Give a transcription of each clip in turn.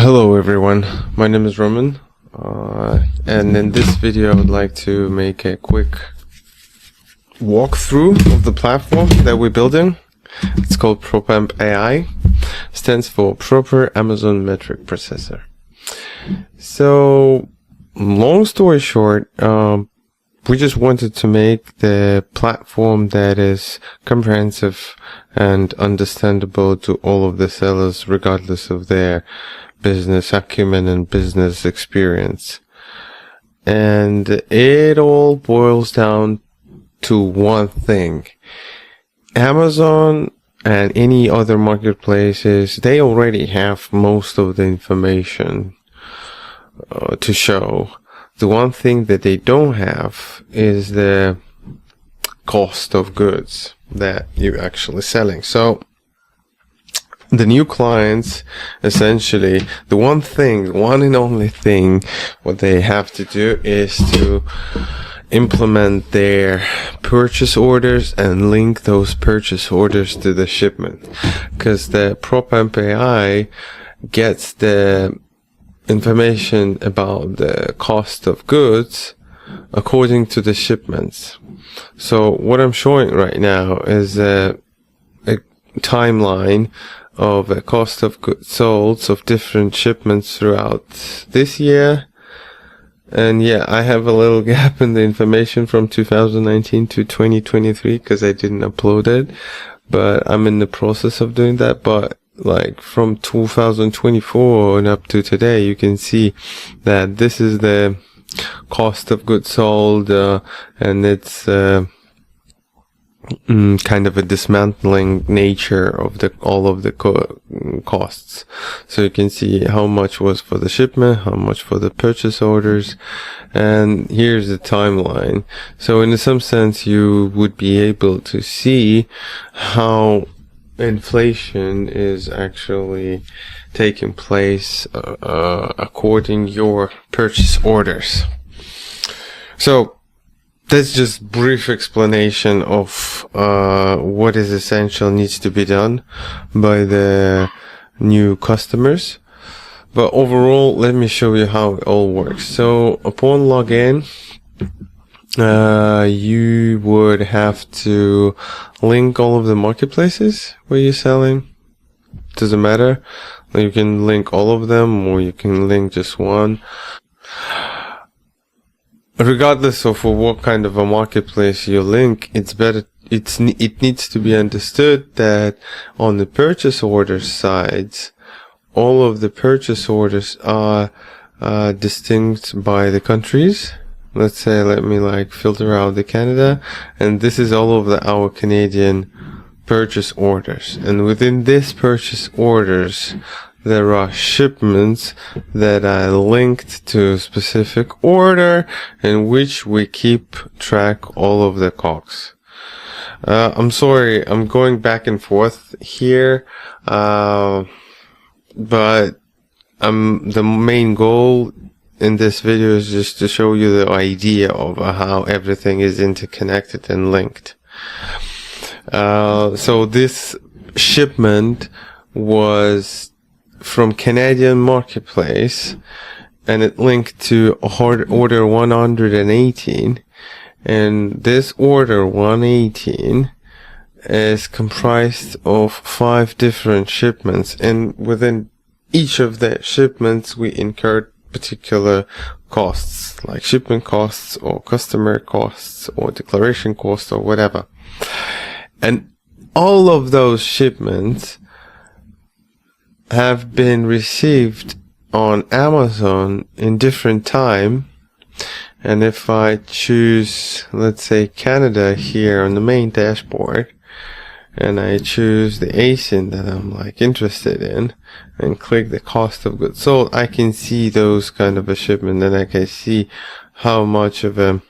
Hello everyone, my name is Roman, and in this video I would like to make a quick walkthrough of the platform that we're building. It's called PropAmp AI, stands for Proper Amazon Metric Processor. So, long story short, we just wanted to make the platform that is comprehensive and understandable to all of the sellers regardless of their business acumen and business experience. And it all boils down to one thing. Amazon and any other marketplaces, they already have most of the information to show. The one thing that they don't have is the cost of goods that you're actually selling. So the new clients, essentially, the one and only thing what they have to do is to implement their purchase orders and link those purchase orders to the shipment, because the PropAmp AI gets the information about the cost of goods according to the shipments. So what I'm showing right now is a timeline of a cost of goods sold of different shipments throughout this year. And yeah, I have a little gap in the information from 2019 to 2023 because I didn't upload it, but I'm in the process of doing that. But like from 2024 and up to today, you can see that this is the cost of goods sold, and it's kind of a dismantling nature of all of the costs. So you can see how much was for the shipment, how much for the purchase orders, and here's the timeline. So in some sense, you would be able to see how inflation is actually taking place according your purchase orders. So that's just brief explanation of what is essential needs to be done by the new customers. But overall, let me show you how it all works. So upon login, you would have to link all of the marketplaces where you're selling. Doesn't matter. You can link all of them, or you can link just one. Regardless of what kind of a marketplace you link, it needs to be understood that on the purchase order sides, all of the purchase orders are distinct by the countries. Let's say, let me filter out the Canada, and this is all of our Canadian purchase orders. And within this purchase orders, there are shipments that are linked to a specific order in which we keep track all of the COGS. I'm sorry, I'm going back and forth here, but the main goal in this video is just to show you the idea of how everything is interconnected and linked. So this shipment was from Canadian marketplace, and it linked to order 118, and this order 118 is comprised of 5 different shipments, and within each of the shipments we incurred particular costs, like shipment costs or customer costs or declaration costs or whatever. And all of those shipments have been received on Amazon in different time. And if I choose, let's say, Canada here on the main dashboard, and I choose the ASIN that I'm interested in, and click the cost of goods sold, I can see those kind of a shipment, and I can see how much of a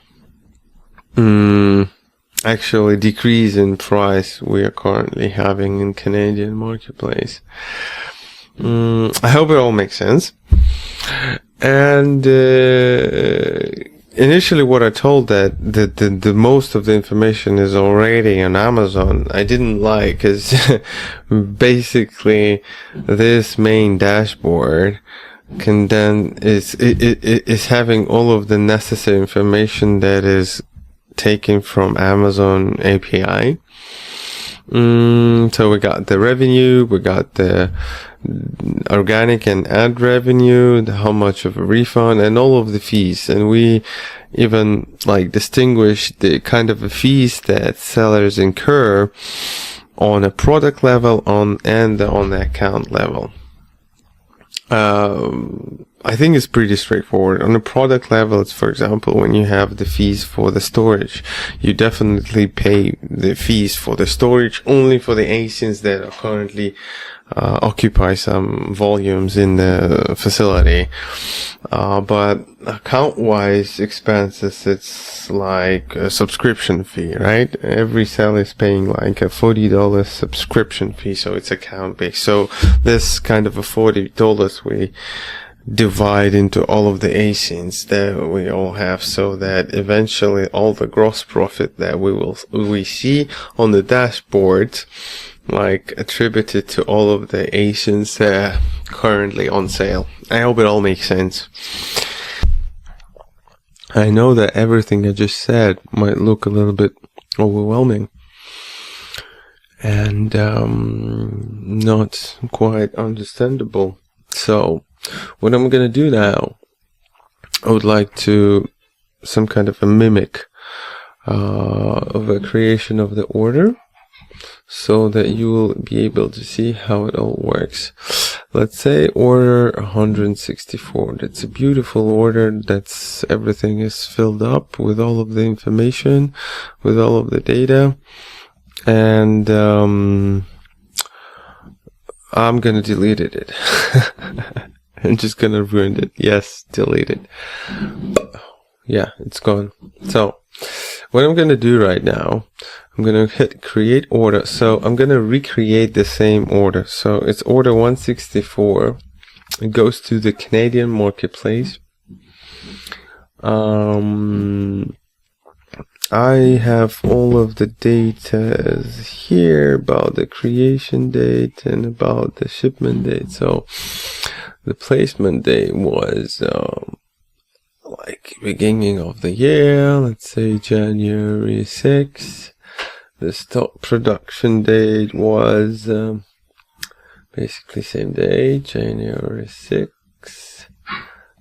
actually decrease in price we are currently having in Canadian marketplace. I hope it all makes sense. And initially what I told that the most of the information is already on Amazon, I didn't like, because basically this main dashboard can then is having all of the necessary information that is taken from Amazon API. So we got the revenue, we got the organic and ad revenue, how much of a refund, and all of the fees. And we even like distinguish the kind of fees that sellers incur on a product level and on the account level. I think it's pretty straightforward. On a product level, it's, for example, when you have the fees for the storage, you definitely pay the fees for the storage only for the ASINs that are currently occupy some volumes in the facility. But account-wise expenses, it's like a subscription fee, right? Every seller is paying like a $40 subscription fee, so it's account-based. So this kind of a $40 we divide into all of the ASINs that we all have, so that eventually all the gross profit that we see on the dashboard, like attributed to all of the ASINs currently on sale. I hope it all makes sense. I know that everything I just said might look a little bit overwhelming and not quite understandable. So what I'm going to do now, I would like to some kind of a mimic of a creation of the order, so that you will be able to see how it all works. Let's say order 164. That's a beautiful order. That's everything is filled up with all of the information, with all of the data. And I'm gonna delete it. I'm just gonna ruin it. Yes, delete it. Yeah, it's gone. So what I'm gonna do right now, I'm gonna hit create order. So I'm gonna recreate the same order. So it's order 164. It goes to the Canadian marketplace. I have all of the data here about the creation date and about the shipment date. So the placement date was like beginning of the year, let's say January 6th. The stock production date was basically same day, January 6th.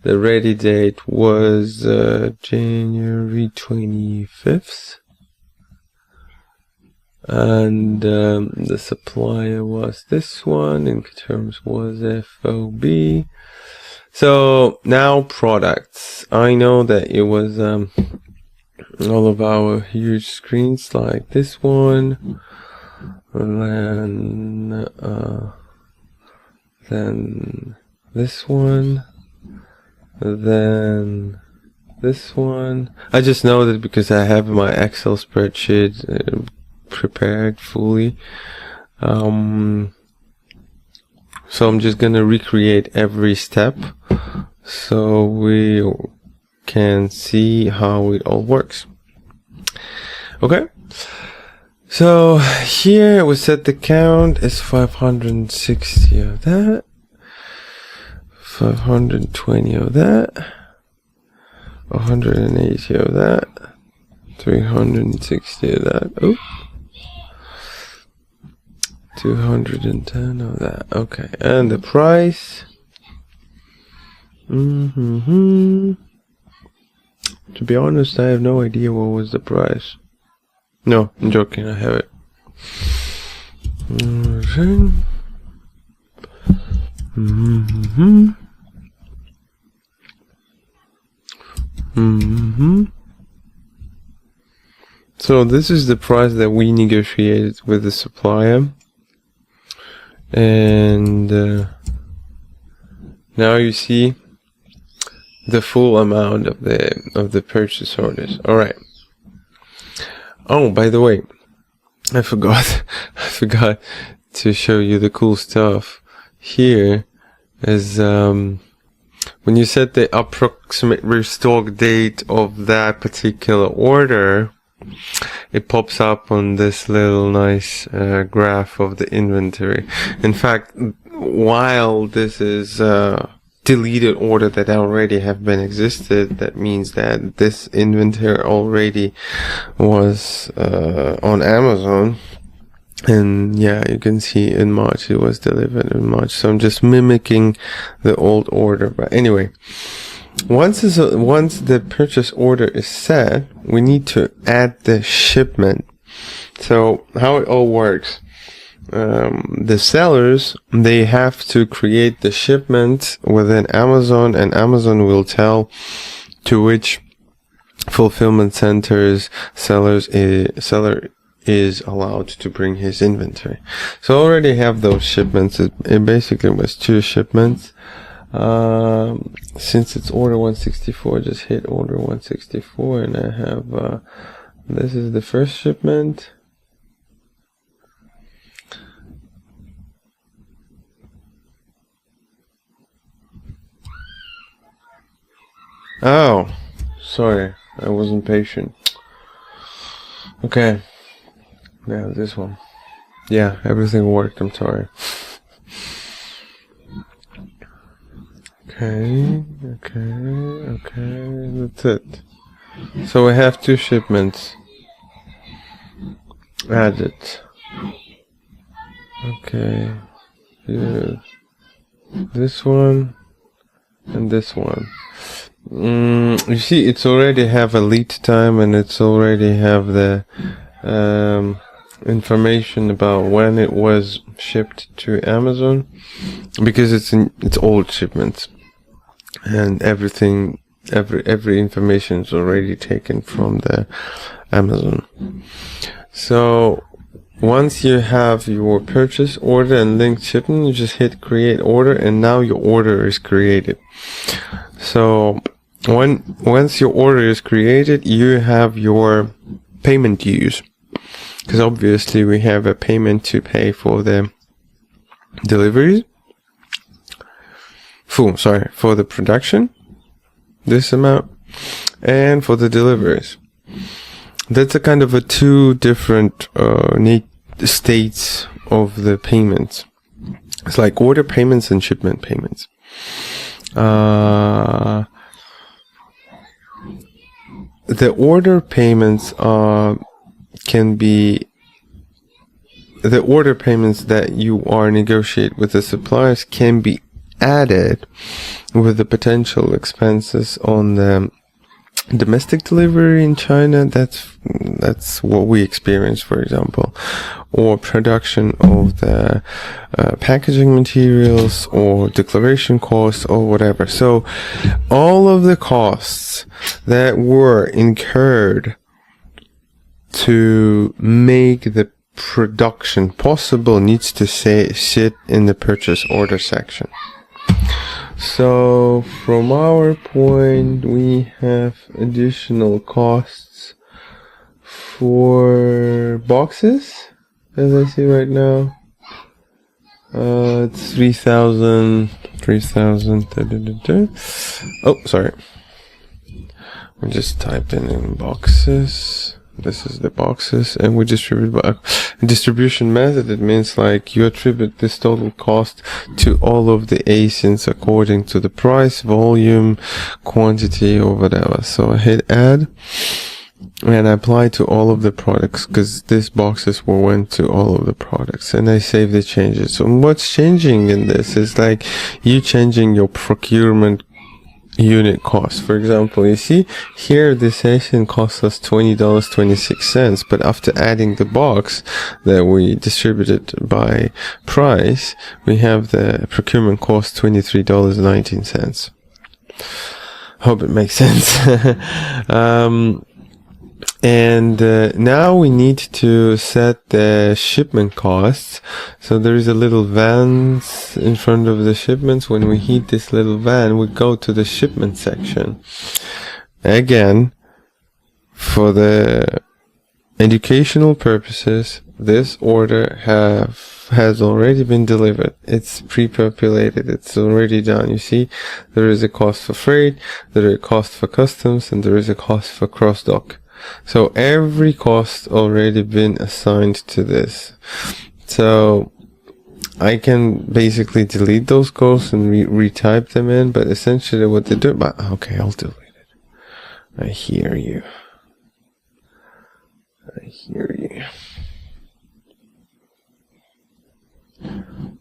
The ready date was January 25th. And the supplier was this one, in terms was FOB. So now products. I know that it was all of our huge screens like this one, and then this one, then this one. I just know that because I have my Excel spreadsheet prepared fully. So I'm just gonna recreate every step so we can see how it all works. Okay, so here we set the count is 560 of that, 520 of that, 180 of that, 360 of that. Oh, 210 of that. Okay, and the price. To be honest, I have no idea what was the price. No, I'm joking, I have it. So this is the price that we negotiated with the supplier. And now you see the full amount of the purchase orders. All right. Oh, by the way, I forgot to show you the cool stuff. Here is when you set the approximate restock date of that particular order, it pops up on this little nice graph of the inventory. In fact, while this is deleted order that already have been existed, that means that this inventory already was on Amazon. And yeah, you can see in March, it was delivered in March. So I'm just mimicking the old order. But anyway, once the purchase order is set, we need to add the shipment. So how it all works, the sellers, they have to create the shipment within Amazon, and Amazon will tell to which fulfillment centers seller is allowed to bring his inventory. So I already have those shipments. It basically was 2 shipments. Since it's order 164, just hit order 164, and I have this is the first shipment. Oh, sorry, I wasn't patient. Okay, yeah, this one. Yeah, everything worked, I'm sorry. Okay, that's it. So we have 2 shipments added. Okay, yeah. This one and this one. You see, it's already have a lead time, and it's already have the information about when it was shipped to Amazon, because it's old shipments, and everything, every information is already taken from the Amazon. So once you have your purchase order and linked shipment, you just hit create order, and now your order is created. So once your order is created, you have your payment dues, because obviously we have a payment to pay for the deliveries. For the production, this amount, and for the deliveries. That's a kind of a 2 different states of the payments. It's like order payments and shipment payments. The order payments can be the order payments that you are negotiate with the suppliers can be added with the potential expenses on the domestic delivery in China. That's what we experience, for example, or production of the packaging materials, or declaration costs, or whatever. So all of the costs that were incurred to make the production possible needs to sit in the purchase order section. So from our point, we have additional costs for boxes, as I see right now. It's 3,000. Oh, sorry. We just type in boxes. This is the boxes, and we distribute by distribution method. It means like you attribute this total cost to all of the ASINs according to the price, volume, quantity, or whatever. So I hit add, and I apply to all of the products, because these boxes went to all of the products, and I save the changes. So what's changing in this is like you changing your procurement unit cost. For example, you see here this ASIN costs us $20.26, but after adding the box that we distributed by price, we have the procurement cost $23.19. Hope it makes sense. And now we need to set the shipment costs. So there is a little van in front of the shipments. When we hit this little van, we go to the shipment section. Again, for the educational purposes, this order has already been delivered. It's pre-populated. It's already done. You see, there is a cost for freight, there is a cost for customs, and there is a cost for cross-dock. So every cost already been assigned to this. So I can basically delete those costs and retype them in, but essentially what they do, but okay, I'll delete it. I hear you. I hear you.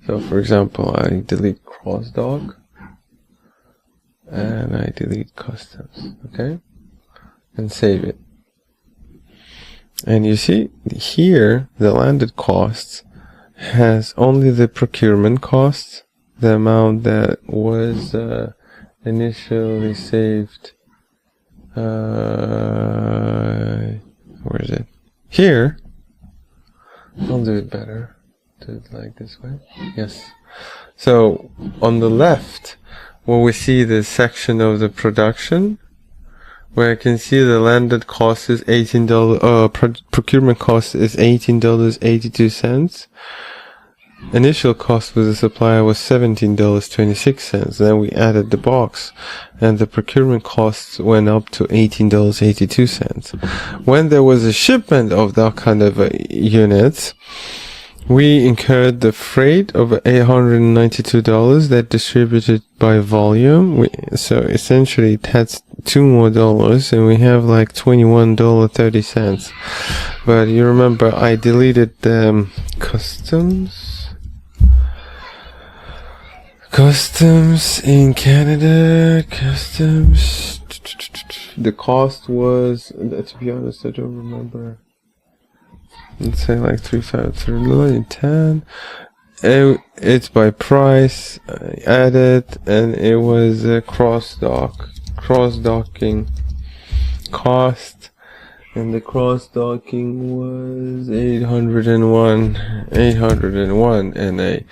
So for example, I delete cross-dock and I delete customs, okay? And save it. And you see here, the landed costs has only the procurement costs, the amount that was initially saved. Where is it? Here. I'll do it better. Do it like this way. Yes. So on the left, where we see the section of the production, where I can see the landed cost is $18. Procurement cost is $18.82. Initial cost with the supplier was $17.26. Then we added the box, and the procurement costs went up to $18.82. When there was a shipment of that kind of units, we incurred the freight of $892 that distributed by volume. So essentially it has $2 more, and we have like $21.30. But you remember I deleted the customs in Canada. Customs. The cost was, to be honest, I don't remember. Let's say like 3,510. It's by price. I added, and it was a cross-docking cost, and the cross-docking was 801, and I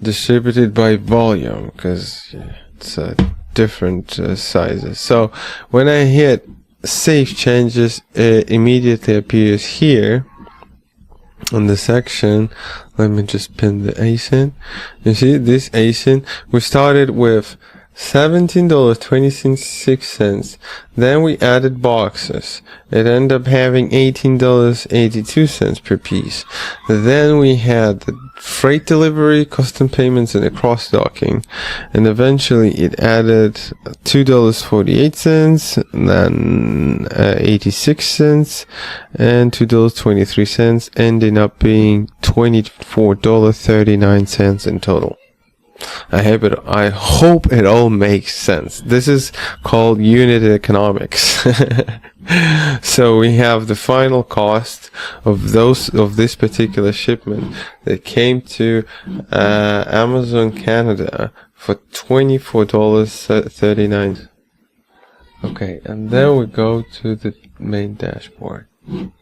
distributed by volume because it's different sizes. So when I hit save changes, it immediately appears here on the section. Let me just pin the ASIN. You see this ASIN, we started with $17.26. Then we added boxes. It ended up having $18.82 per piece. Then we had the freight delivery, custom payments, and the cross-docking. And eventually it added $2.48, then 86 cents, and $2.23, ending up being $24.39 in total. I hope it all makes sense. This is called unit economics. So we have the final cost of this particular shipment that came to Amazon Canada for $24.39. Okay, and then we go to the main dashboard. We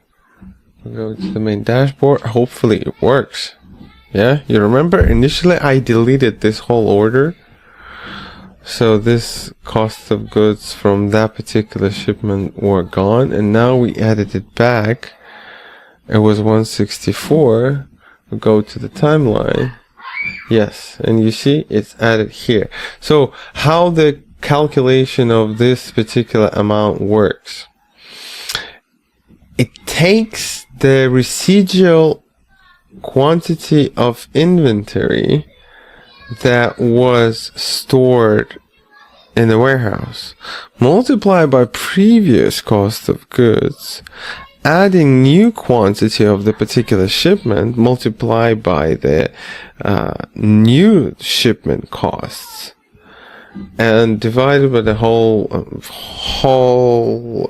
go to the main dashboard. Hopefully it works. Yeah, you remember initially I deleted this whole order, so this cost of goods from that particular shipment were gone, and now we added it back. It was 164. We go to the timeline. Yes, and you see it's added here. So how the calculation of this particular amount works, it takes the residual quantity of inventory that was stored in the warehouse, multiplied by previous cost of goods, adding new quantity of the particular shipment, multiplied by the new shipment costs, and divided by the whole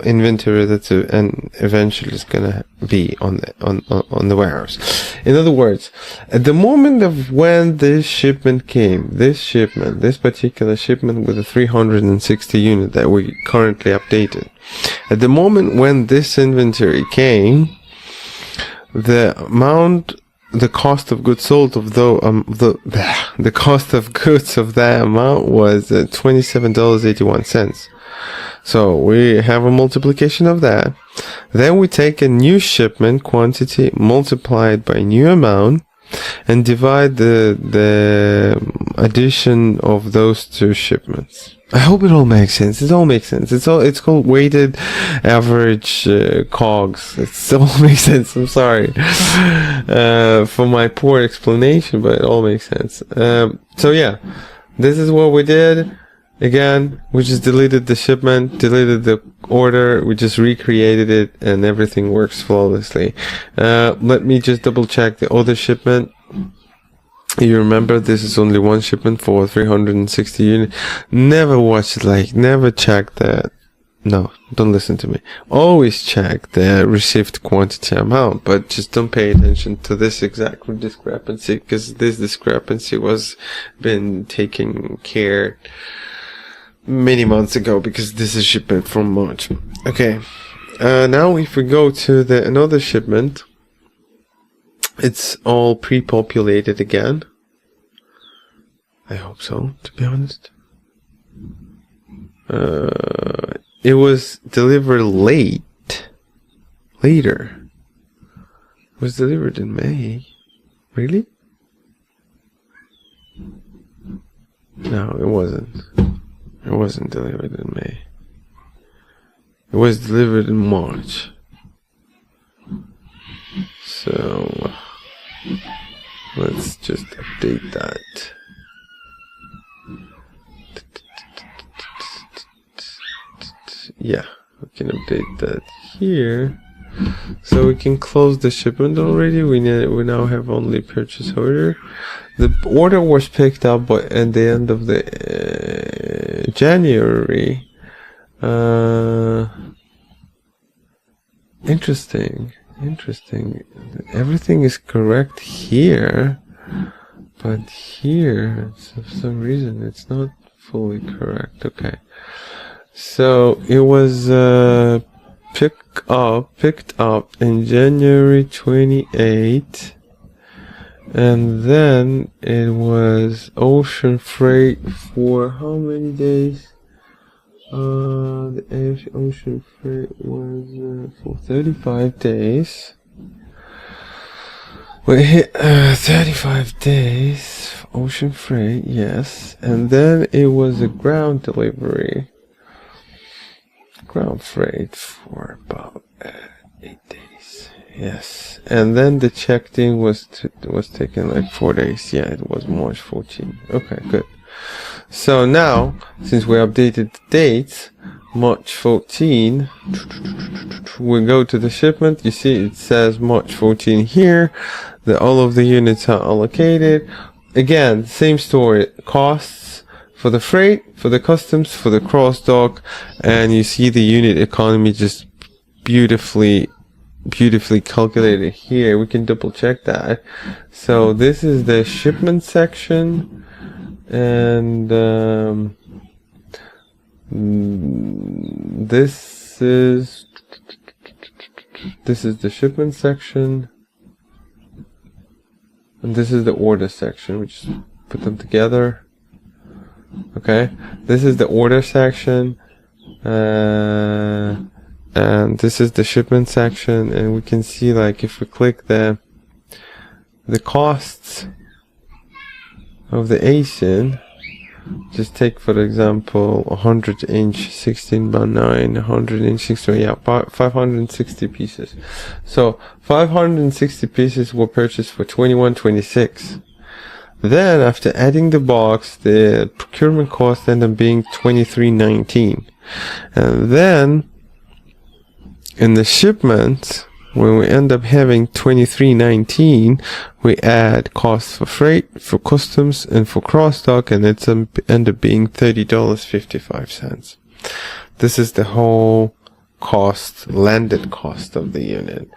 inventory that's and eventually is gonna be on the warehouse. In other words, at the moment of when this shipment came, this particular shipment with the 360 unit that we currently updated, at the moment when this inventory came, the cost of goods sold of the cost of goods of that amount was $27.81. So we have a multiplication of that. Then we take a new shipment quantity multiplied by new amount, and divide the addition of those two shipments. I hope it all makes sense. It all makes sense. It's called weighted average COGS. It all makes sense. I'm sorry for my poor explanation, but it all makes sense. So yeah, this is what we did. Again, we just deleted the shipment, deleted the order, we just recreated it, and everything works flawlessly. Let me just double check the other shipment. You remember this is only one shipment for 360 units. Never watch it, never check that. No, don't listen to me. Always check the received quantity amount, but just don't pay attention to this exact discrepancy, because this discrepancy was been taken care many months ago, because this is shipment from March. Okay, now if we go to another shipment, it's all pre-populated again. I hope so, to be honest. It was delivered later. It was delivered in May. Really? No, it wasn't. It wasn't delivered in May. It was delivered in March. So let's just update that. Yeah, we can update that here. So we can close the shipment already. We now have only purchase order. The order was picked up at the end of the January. Interesting. Everything is correct here, but here, for some reason, it's not fully correct. Okay. So it was picked up in January 28th, and then it was ocean freight for how many days? The ocean freight was for 35 days. We hit 35 days ocean freight, yes, and then it was a ground delivery. Ground freight for about 8 days, yes, and then the checked in was taken like 4 days. Yeah, it was March 14. Okay, good. So now, since we updated the dates, March 14, we go to the shipment. You see it says March 14 here. All of the units are allocated. Again, same story. Costs for the freight, for the customs, for the cross dock, and you see the unit economy just beautifully calculated here. We can double check that. So this is the shipment section, and this is the shipment section, and this is the order section. We just put them together. Okay, this is the order section, and this is the shipment section, and we can see, like, if we click the costs of the ASIN, just take for example 100-inch 16x9, 100-inch 16, yeah, 560 pieces. So 560 pieces were purchased for $21.26. Then after adding the box, the procurement cost ended up being $23.19. And then in the shipment, when we end up having $23.19, we add costs for freight, for customs, and for cross-dock, and it's end up being $30.55. This is the whole cost, landed cost of the unit,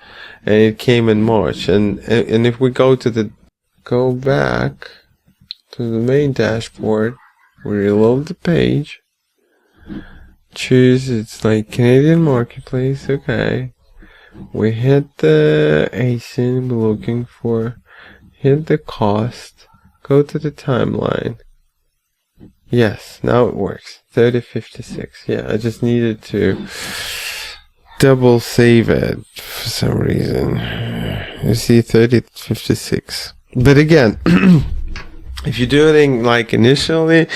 and it came in March. And if we go back to the main dashboard, we reload the page, choose, it's like Canadian Marketplace, okay. We hit the ASIN we're looking for, hit the cost, go to the timeline. Yes, now it works. 3056. Yeah, I just needed to double save it for some reason. You see 3056. But again, if you're doing like initially,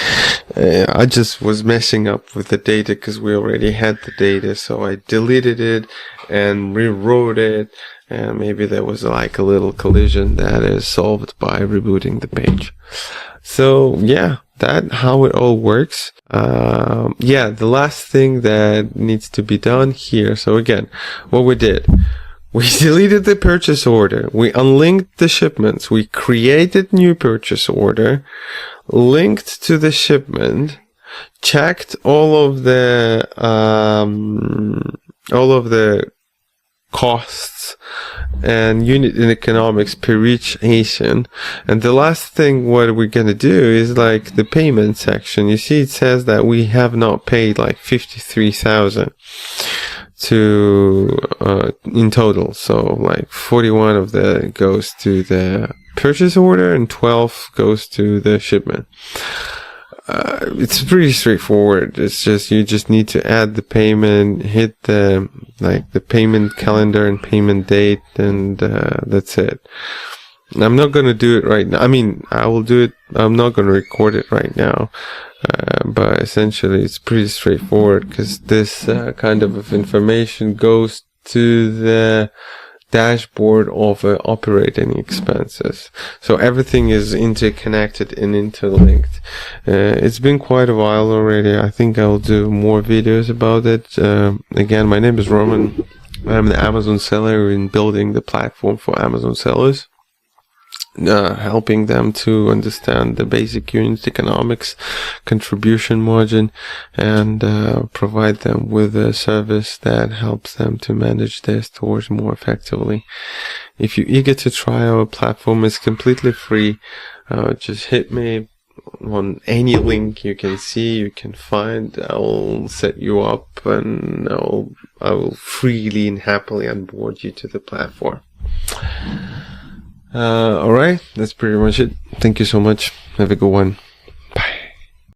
I just was messing up with the data because we already had the data. So I deleted it and rewrote it. And maybe there was like a little collision that is solved by rebooting the page. So yeah, that's how it all works. Yeah, the last thing that needs to be done here. So again, what we did, we deleted the purchase order. We unlinked the shipments. We created new purchase order, linked to the shipment, checked all of the costs and unit in economics per each ASIN. And the last thing what we're going to do is like the payment section. You see it says that we have not paid like 53,000 to in total. So like 41 of that goes to the purchase order and 12 goes to the shipment. It's pretty straightforward. It's just, you just need to add the payment, hit the payment calendar and payment date, and that's it. I'm not going to do it right now. I mean, I will do it. I'm not going to record it right now. But essentially it's pretty straightforward because this kind of information goes to the dashboard of operating expenses. So everything is interconnected and interlinked. It's been quite a while already. I think I'll do more videos about it. Again, my name is Roman. I'm the Amazon seller in building the platform for Amazon sellers. Helping them to understand the basic unit economics, contribution margin, and provide them with a service that helps them to manage their stores more effectively. If you're eager to try our platform, it's completely free. Just hit me on any link you can see, you can find. I'll set you up and I will freely and happily onboard you to the platform. Alright, that's pretty much it. Thank you so much. Have a good one.